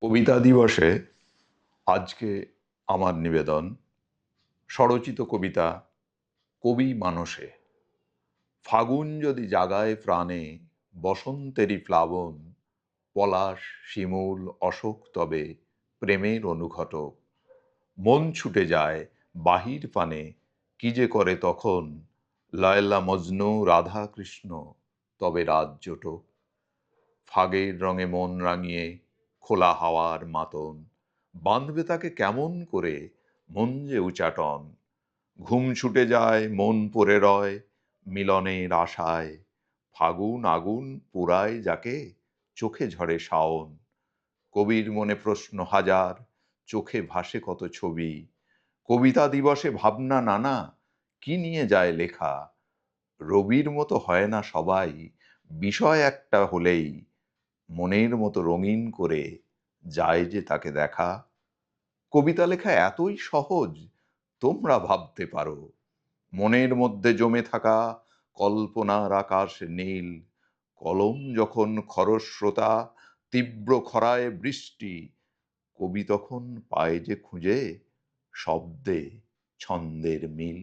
কবিতা দিবসে আজকে আমার নিবেদন স্বরচিত কবিতা কবি মানসে। ফাগুন যদি জাগায় প্রাণে বসন্তেরই প্লাবন, পলাশ শিমুল অশোক তবে প্রেমের অনুঘটক। মন ছুটে যায় বাহির পানে, কি যে করে তখন লায়লা মজনু রাধা কৃষ্ণ তবে রাজ্যটক। ফাগের রঙে মন রাঙিয়ে খোলা হাওয়ার মাতন, বাঁধবে তাকে কেমন করে মন যে উচাটন। ঘুম ছুটে যায় মন পড়ে রয় মিলনের আশায়, ফাগুন আগুন পুরায় যাকে চোখে ঝরে শাওন। কবির মনে প্রশ্ন হাজার, চোখে ভাসে কত ছবি, কবিতা দিবসে ভাবনা নানা, কি নিয়ে যায় লেখা। রবির মতো হয় না সবাই, বিষয় একটা হলেই মনের মতো রঙিন করে যায় যে তাকে দেখা। কবিতা লেখা এতই সহজ তোমরা ভাবতে পারো, মনের মধ্যে জমে থাকা কল্পনার আকাশ নীল, কলম যখন খরস্রোতা তীব্র খরায় বৃষ্টি, কবি তখন পায় যে খুঁজে শব্দে ছন্দের মিল।